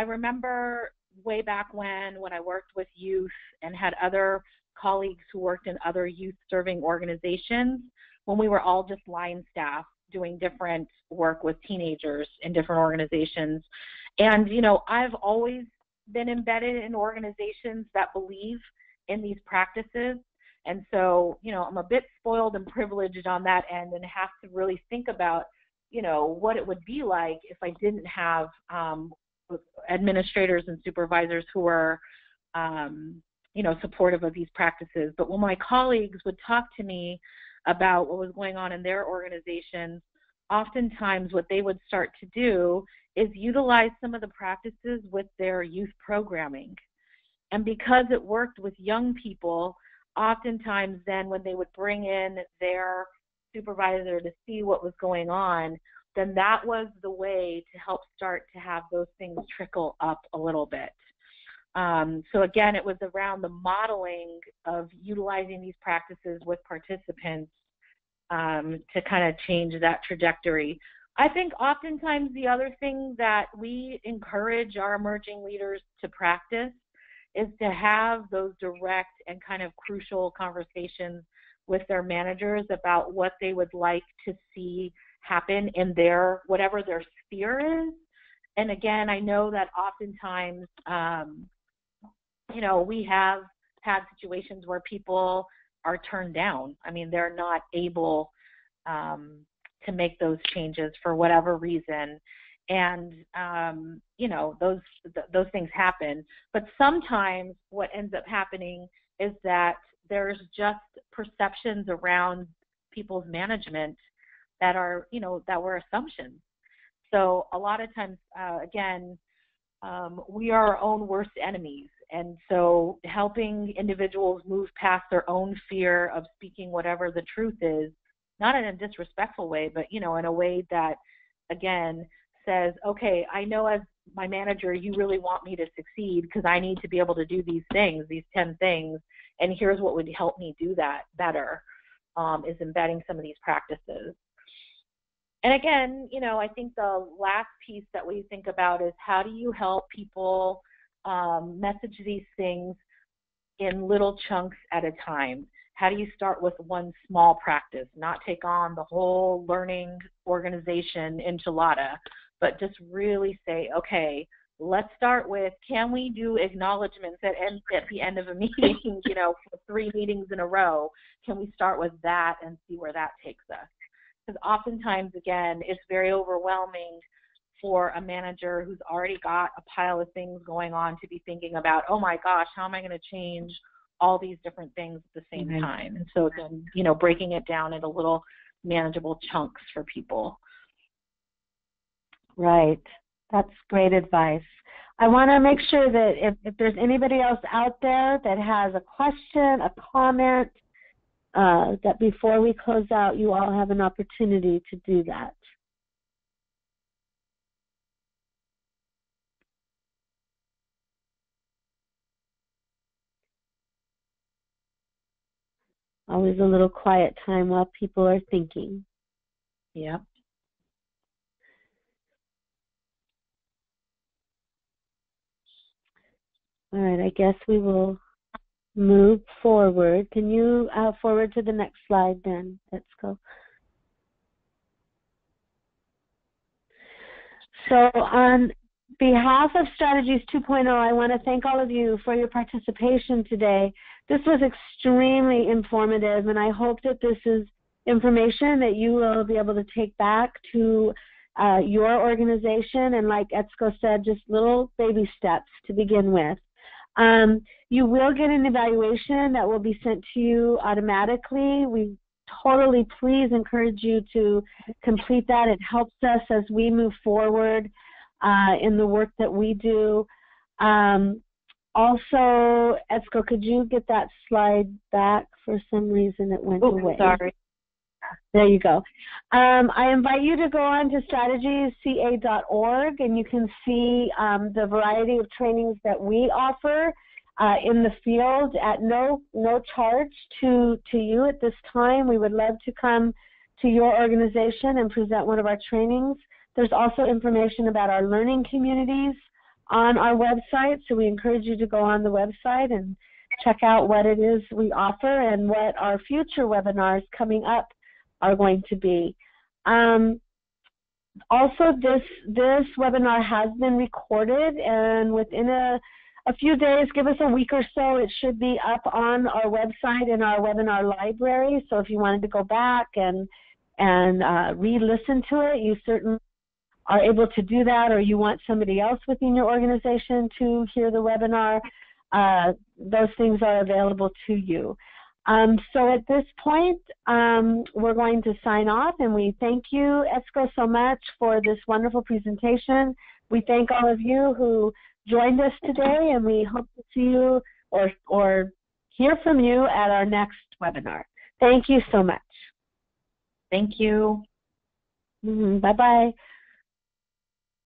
remember way back when I worked with youth and had other colleagues who worked in other youth-serving organizations, when we were all just line staff doing different work with teenagers in different organizations. And, I've always been embedded in organizations that believe in these practices. And so, I'm a bit spoiled and privileged on that end, and have to really think about, what it would be like if I didn't have administrators and supervisors who were, supportive of these practices. But when my colleagues would talk to me about what was going on in their organizations, oftentimes what they would start to do is utilize some of the practices with their youth programming. And because it worked with young people, oftentimes then when they would bring in their supervisor to see what was going on, then that was the way to help start to have those things trickle up a little bit. So again, it was around the modeling of utilizing these practices with participants to kind of change that trajectory. I think oftentimes the other thing that we encourage our emerging leaders to practice is to have those direct and kind of crucial conversations with their managers about what they would like to see happen in their, whatever their sphere is. And again, I know that oftentimes, you know, we have had situations where people are turned down. I mean, they're not able to make those changes for whatever reason. And, you know, those things happen. But sometimes what ends up happening is that there's just perceptions around people's management that are, you know, that were assumptions. So a lot of times, again, we are our own worst enemies. And so helping individuals move past their own fear of speaking whatever the truth is, not in a disrespectful way, but, you know, in a way that, again, says, okay, I know as my manager, you really want me to succeed because I need to be able to do these things, these 10 things, and here's what would help me do that better, is embedding some of these practices. And again, you know, I think the last piece that we think about is how do you help people message these things in little chunks at a time? How do you start with one small practice, not take on the whole learning organization enchilada, but just really say, okay, let's start with, can we do acknowledgments at the end of a meeting, you know, for 3 meetings in a row? Can we start with that and see where that takes us? Because oftentimes, again, it's very overwhelming for a manager who's already got a pile of things going on to be thinking about, oh my gosh, how am I going to change all these different things at the same time? And so then, you know, breaking it down into little manageable chunks for people. Right. That's great advice. I want to make sure that if there's anybody else out there that has a question, a comment, that before we close out, you all have an opportunity to do that. Always a little quiet time while people are thinking. Yeah. All right, I guess we will move forward. Can you forward to the next slide then? Let's go. So on behalf of Strategies 2.0, I want to thank all of you for your participation today. This was extremely informative, and I hope that this is information that you will be able to take back to your organization, and like Etsuko said, just little baby steps to begin with. You will get an evaluation that will be sent to you automatically. We totally please encourage you to complete that. It helps us as we move forward in the work that we do. Also, Etsuko, could you get that slide back? For some reason it went away. Sorry. There you go. I invite you to go on to strategiesca.org, and you can see the variety of trainings that we offer in the field at no charge to you at this time. We would love to come to your organization and present one of our trainings. There's also information about our learning communities on our website, so we encourage you to go on the website and check out what it is we offer and what our future webinars coming up are going to be. Also, this webinar has been recorded, and within a few days, give us a week or so, it should be up on our website in our webinar library. So if you wanted to go back and re-listen to it, you certainly are able to do that, or you want somebody else within your organization to hear the webinar, those things are available to you. So at this point, we're going to sign off, and we thank you, Etsuko, so much for this wonderful presentation. We thank all of you who joined us today, and we hope to see you or hear from you at our next webinar. Thank you so much. Thank you. Bye-bye.